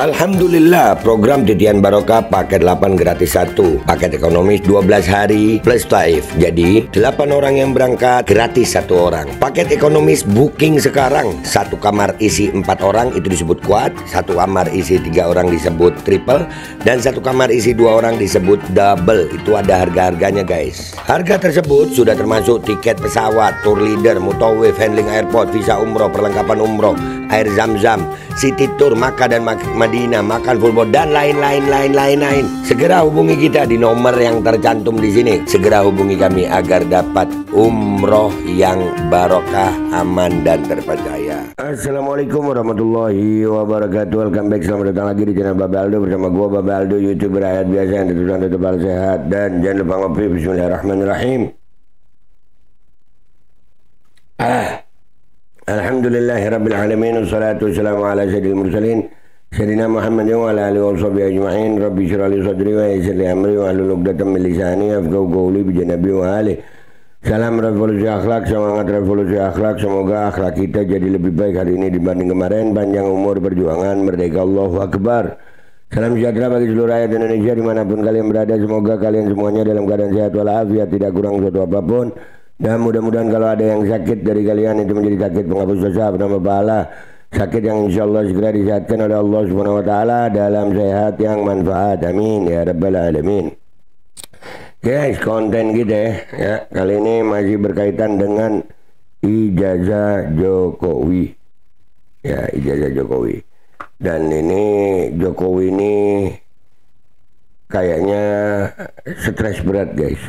Alhamdulillah, program Titian Barokah paket 8 gratis 1, paket ekonomis 12 hari plus taif. Jadi 8 orang yang berangkat gratis 1 orang. Paket ekonomis booking sekarang, 1 kamar isi 4 orang itu disebut quad, 1 kamar isi 3 orang disebut triple, dan 1 kamar isi 2 orang disebut double. Itu ada harga-harganya guys. Harga tersebut sudah termasuk tiket pesawat, tour leader, mutawif, handling airport, visa umroh, perlengkapan umroh, air zam-zam, city tour, Makkah dan Madinah, makan full board, dan lain-lain. Segera hubungi kita di nomor yang tercantum di sini. Segera hubungi kami agar dapat umroh yang barokah, aman dan terpercaya. Assalamualaikum warahmatullahi wabarakatuh. Welcome back, selamat datang lagi di channel Babe Aldo bersama gua Babe Aldo, YouTuber rakyat biasa yang tetap sehat, dan jangan lupa ngopi. Bismillahirrahmanirrahim. Alhamdulillahirabbil alamin, wassalatu wassalamu ala sayyidil mursalin sayyidina Muhammadin wa ala alihi washabihi ajma'in. Rabbi shrah li sadri wa yassir li amri wa hlul 'uqdatam min lisani yafqahu qawli bi janabi wa ali. Salam revolusi akhlak, semangat revolusi akhlak. Semoga akhlak kita jadi lebih baik hari ini dibanding kemarin. Panjang umur, perjuangan, merdeka, Allahu Akbar. Salam sejahtera bagi seluruh rakyat Indonesia dimanapun kalian berada. Semoga kalian semuanya dalam keadaan sehat walafiat, tidak kurang suatu apapun. Dan mudah-mudahan kalau ada yang sakit dari kalian itu menjadi sakit penghapus dosa, penambah pahala, sakit yang insya Allah segera disehatkan oleh Allah Subhanahu Wa Taala dalam sehat yang manfaat. Amin ya rabbal alamin. Guys, konten kita ya kali ini masih berkaitan dengan ijazah Jokowi. Ya, ijazah Jokowi. Dan ini Jokowi ini kayaknya stres berat guys.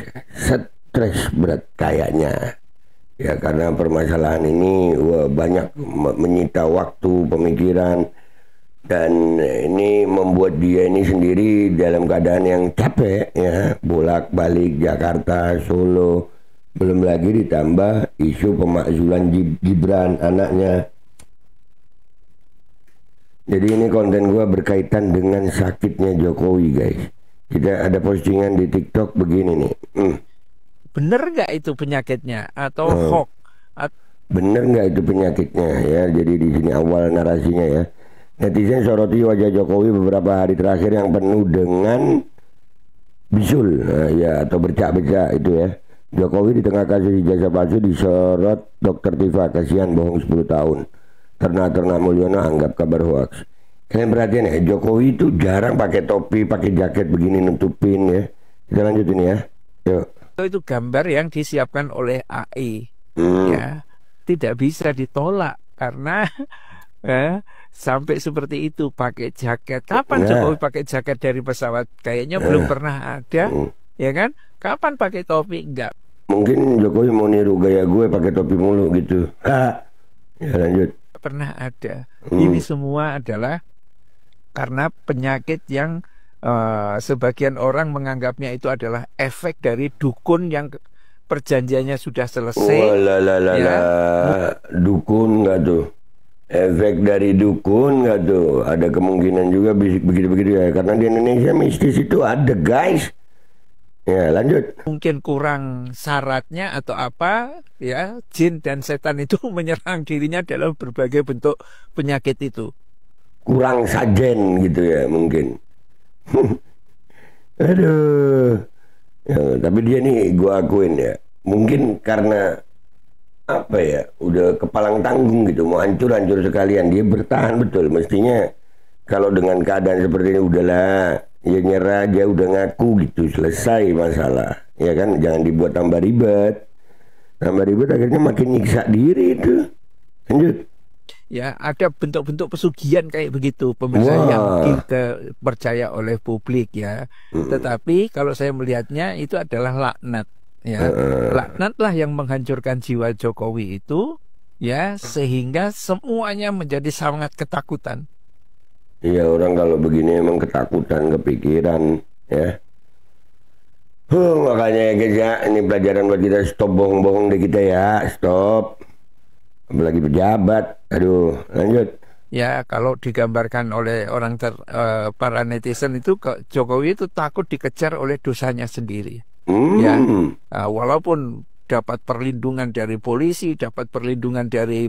Stres berat kayaknya. Ya, karena permasalahan ini banyak menyita waktu, pemikiran, dan ini membuat dia ini sendiri dalam keadaan yang capek ya, bolak-balik Jakarta, Solo, belum lagi ditambah isu pemakzulan Gibran anaknya. Jadi ini konten gua berkaitan dengan sakitnya Jokowi guys. Kita ada postingan di TikTok begini nih. Bener nggak itu penyakitnya atau hoax? Bener nggak itu penyakitnya ya? Jadi di sini awal narasinya ya. Netizen soroti wajah Jokowi beberapa hari terakhir yang penuh dengan bisul ya, atau bercak-bercak itu ya. Jokowi di tengah kasus ijazah palsu disorot Dokter Tifa, kasihan bohong 10 tahun. Ternak Mulyono anggap kabar hoax. Kalian perhatian ya, Jokowi itu jarang pakai topi, pakai jaket begini nutupin ya. Kita lanjutin ya. Yuk. Itu gambar yang disiapkan oleh AI, ya, tidak bisa ditolak karena sampai seperti itu pakai jaket. Kapan Jokowi pakai jaket dari pesawat? Kayaknya belum pernah ada, ya kan? Kapan pakai topi? Enggak. Mungkin Jokowi mau niru gaya gue pakai topi mulu gitu. Ya lanjut. Pernah ada. Ini semua adalah karena penyakit yang sebagian orang menganggapnya itu adalah efek dari dukun yang perjanjiannya sudah selesai. Ya. Dukun nggak tuh? Efek dari dukun nggak tuh? Ada kemungkinan juga begitu-begitu ya. Karena di Indonesia mistis itu ada guys. Ya lanjut. Mungkin kurang syaratnya atau apa ya, jin dan setan itu menyerang dirinya dalam berbagai bentuk penyakit itu. Kurang sajen gitu ya mungkin. Aduh ya, tapi dia nih gue akuin ya, mungkin karena apa ya, udah kepalang tanggung gitu, mau hancur sekalian, dia bertahan betul. Mestinya kalau dengan keadaan seperti ini udahlah, ya nyerah aja, udah ngaku gitu, selesai masalah ya kan, jangan dibuat tambah ribet akhirnya makin nyiksa diri itu. Lanjut. Ya, ada bentuk-bentuk pesugihan kayak begitu, pemirsa, yang kita percaya oleh publik ya. Tetapi kalau saya melihatnya itu adalah laknat ya. Laknatlah yang menghancurkan jiwa Jokowi itu ya, sehingga semuanya menjadi sangat ketakutan. Iya, orang kalau begini emang ketakutan, kepikiran ya. Makanya ya guys ya, ini pelajaran buat kita, stop bohong-bohong deh kita ya, stop. Apalagi pejabat. Aduh, lanjut. Ya, kalau digambarkan oleh orang para netizen itu, Jokowi itu takut dikejar oleh dosanya sendiri. Ya, walaupun dapat perlindungan dari polisi, dapat perlindungan dari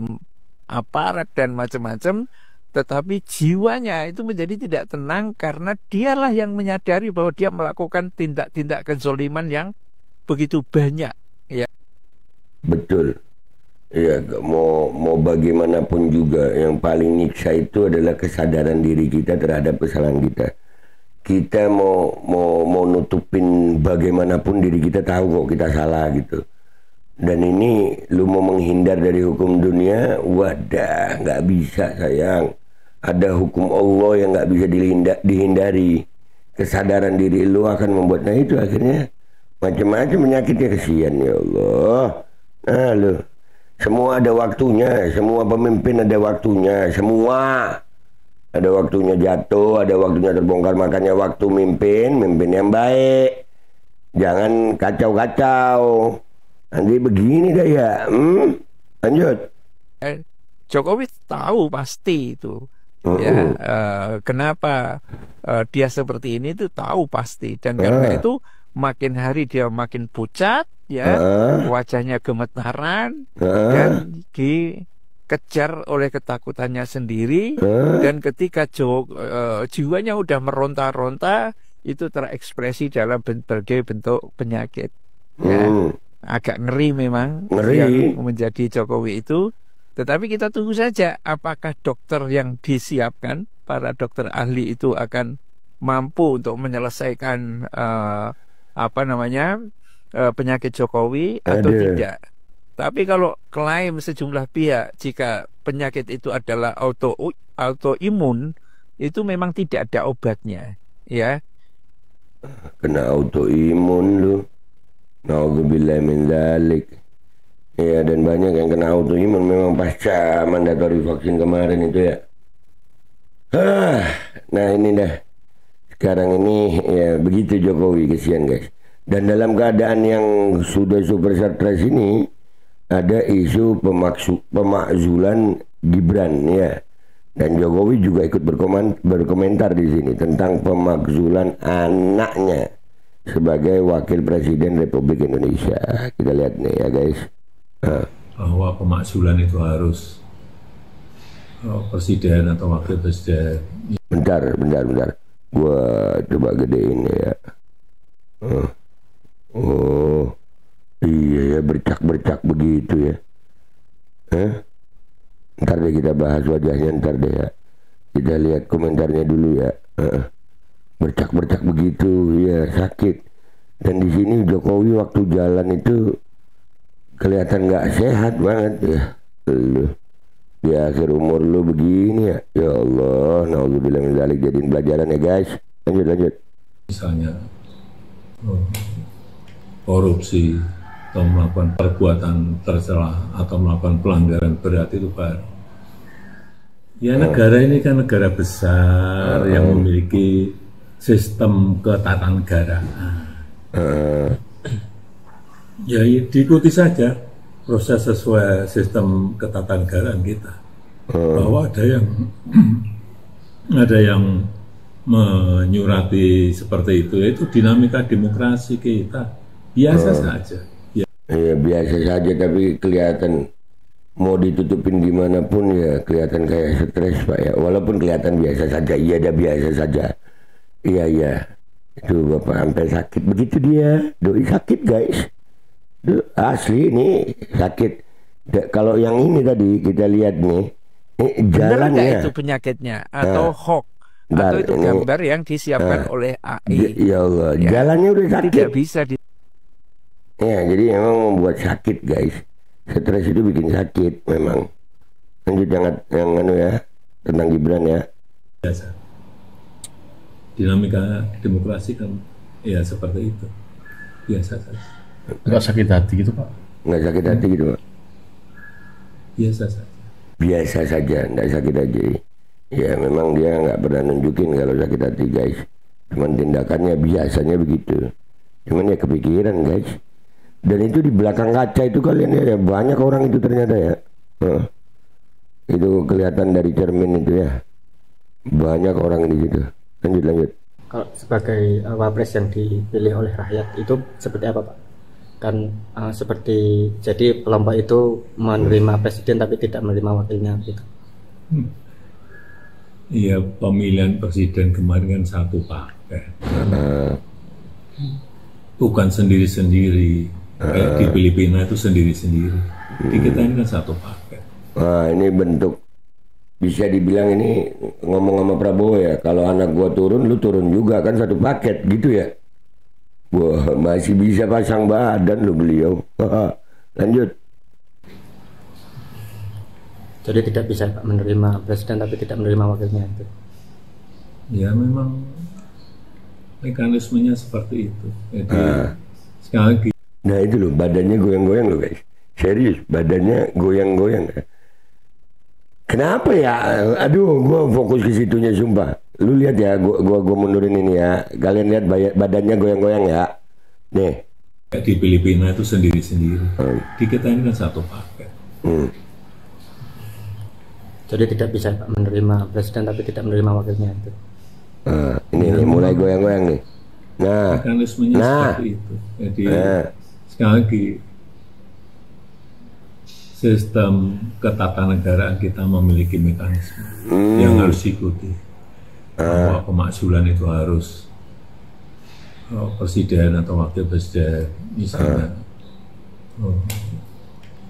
aparat dan macam-macam, tetapi jiwanya itu menjadi tidak tenang karena dialah yang menyadari bahwa dia melakukan tindak-tindak kezoliman yang begitu banyak. Ya. Betul. Ya, mau bagaimanapun juga yang paling nyiksa itu adalah kesadaran diri kita terhadap kesalahan kita. Kita mau nutupin bagaimanapun diri kita tahu kok kita salah gitu. Dan ini lu mau menghindar dari hukum dunia, wadah, nggak bisa sayang. Ada hukum Allah yang nggak bisa dihindari. Kesadaran diri lu akan membuat, nah itu akhirnya macam-macam penyakitnya, kesian ya Allah. Nah lu, semua ada waktunya, semua pemimpin ada waktunya, semua ada waktunya jatuh, ada waktunya terbongkar. Makanya waktu mimpin yang baik, jangan kacau-kacau. Nanti begini dah ya. Lanjut. Jokowi tahu pasti itu. Ya, kenapa dia seperti ini itu tahu pasti, dan karena itu makin hari dia makin pucat, ya, wajahnya gemetaran, dan dikejar oleh ketakutannya sendiri, dan ketika jiwanya udah meronta-ronta, itu terekspresi dalam berbagai bentuk penyakit. Ya, agak ngeri memang yang menjadi Jokowi itu. Tetapi kita tunggu saja apakah dokter yang disiapkan, para dokter ahli itu akan mampu untuk menyelesaikan penyakit Jokowi atau tidak. Tapi kalau klaim sejumlah pihak jika penyakit itu adalah autoimun, itu memang tidak ada obatnya, ya. Kena autoimun lu. Nauzubillah min dzalik. Ya, dan banyak yang kena autoimun memang pasca mandatori vaksin kemarin itu ya. Nah ini dah. Sekarang ini ya begitu Jokowi, kesian guys. Dan dalam keadaan yang sudah super stres ini, ada isu pemakzulan Gibran ya. Dan Jokowi juga ikut berkomentar di sini tentang pemakzulan anaknya sebagai wakil presiden Republik Indonesia. Kita lihat nih ya guys. Bahwa pemakzulan itu harus presiden atau wakil presiden. Bentar. Gua coba gedein ya. Oh, iya ya, bercak begitu ya. Ntar deh kita bahas wajahnya, ntar deh ya. Kita lihat komentarnya dulu ya. Bercak begitu ya, sakit. Dan di sini Jokowi waktu jalan itu kelihatan nggak sehat banget ya. Lu di akhir umur lu begini ya. Ya Allah, naudzubillah min dzalik, jadiin pelajaran ya guys. Lanjut. Misalnya korupsi atau melakukan perbuatan tercela atau melakukan pelanggaran berat itu baru. Ya negara ini kan negara besar yang memiliki sistem ketatanegaraan. Ya diikuti saja proses sesuai sistem ketatanegaraan kita. Bahwa ada yang menyurati seperti itu dinamika demokrasi kita. Biasa saja. Ya biasa saja, tapi kelihatan mau ditutupin gimana pun ya kelihatan kayak stres Pak ya. Walaupun kelihatan biasa saja, iya dah biasa saja. Iya. Itu Bapak sampai sakit begitu dia. Doi sakit guys. Asli ini sakit. Kalau yang ini tadi kita lihat nih, jalannya itu penyakitnya atau hoax atau itu gambar yang disiapkan oleh AI. Ya Allah, jalannya udah sakit. Tidak bisa ya, jadi memang membuat sakit guys. Stres itu bikin sakit memang. Lanjut yang ya tentang Gibran ya. Biasa. Dinamika demokrasi kan ya seperti itu. Biasa saja. Enggak sakit hati gitu Pak? Enggak sakit hati gitu Pak? Biasa saja. Biasa saja, enggak sakit hati. Ya memang dia nggak pernah nunjukin kalau sakit hati guys. Cuman tindakannya biasanya begitu. Cuman ya kepikiran guys. Dan itu di belakang kaca itu kalian ya, banyak orang itu ternyata ya. Itu kelihatan dari cermin itu ya. Banyak orang di situ. Lanjut. Kalau sebagai wapres yang dipilih oleh rakyat itu seperti apa Pak? Kan seperti jadi kelompok itu menerima presiden tapi tidak menerima wakilnya gitu. Iya, pemilihan presiden kemarin kan satu paket. Bukan sendiri-sendiri. Kayak di Filipina itu sendiri-sendiri. Di kita ini kan satu paket. Nah, ini bentuk bisa dibilang ini ngomong sama Prabowo ya, kalau anak gua turun, lu turun juga kan satu paket gitu ya. Wah, masih bisa pasang badan lu beliau. Lanjut. Jadi tidak bisa Pak menerima presiden tapi tidak menerima wakilnya itu. Ya memang mekanismenya seperti itu. Jadi sekali lagi. Nah itu loh, badannya goyang-goyang loh guys. Serius, badannya goyang-goyang. Kenapa ya? Aduh, gua fokus ke situnya sumpah. Lu lihat ya, gua mundurin ini ya. Kalian lihat badannya goyang-goyang ya. Nih. Di Filipina itu sendiri-sendiri. Di kita ini kan satu paket. Jadi tidak bisa Pak menerima presiden tapi tidak menerima wakilnya itu. Ini mulai goyang-goyang nih. Nah, mekanismenya seperti itu. Jadi sekali lagi, sistem ketatanegaraan kita memiliki mekanisme yang harus diikuti. Bahwa pemakzulan itu harus presiden atau wakil presiden, misalnya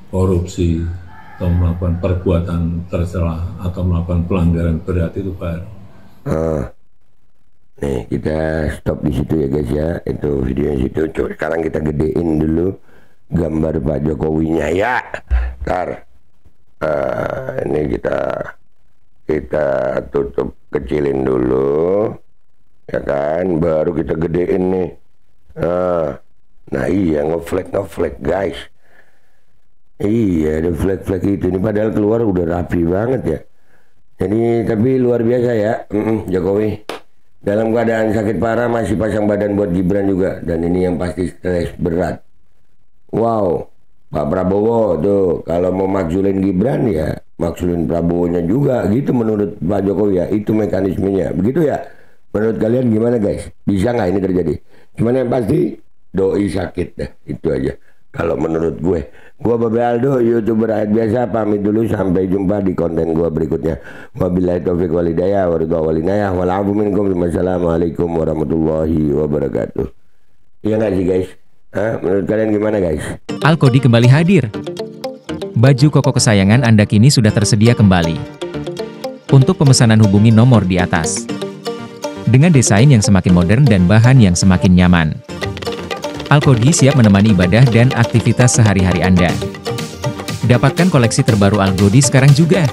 korupsi atau melakukan perbuatan tercela atau melakukan pelanggaran berat itu baru. Nih kita stop di situ ya guys ya. Itu videonya situ. Coba sekarang kita gedein dulu gambar Pak Jokowinya ya. Ntar ini kita tutup kecilin dulu ya kan. Baru kita gedein nih. Nah iya ngeflag guys. Iya ada flag itu. Ini padahal keluar udah rapi banget ya. Jadi tapi luar biasa ya Jokowi. Dalam keadaan sakit parah masih pasang badan buat Gibran juga. Dan ini yang pasti stres berat. Wow, Pak Prabowo tuh kalau mau maksulin Gibran ya maksulin Prabowo-nya juga gitu menurut Pak Jokowi ya. Itu mekanismenya. Begitu ya. Menurut kalian gimana guys? Bisa nggak ini terjadi? Cuman yang pasti doi sakit dah. Itu aja. Kalau menurut gue Babe Aldo, YouTuber rakyat biasa, pamit dulu. Sampai jumpa di konten gue berikutnya. Wabillahi taufiq wal hidayah, walafu minkum. Wassalamualaikum warahmatullahi wabarakatuh. Iya nggak sih guys? Menurut kalian gimana guys? Alkodi kembali hadir. Baju koko kesayangan Anda kini sudah tersedia kembali. Untuk pemesanan hubungi nomor di atas. Dengan desain yang semakin modern dan bahan yang semakin nyaman. Alkodi siap menemani ibadah dan aktivitas sehari-hari Anda. Dapatkan koleksi terbaru Alkodi sekarang juga.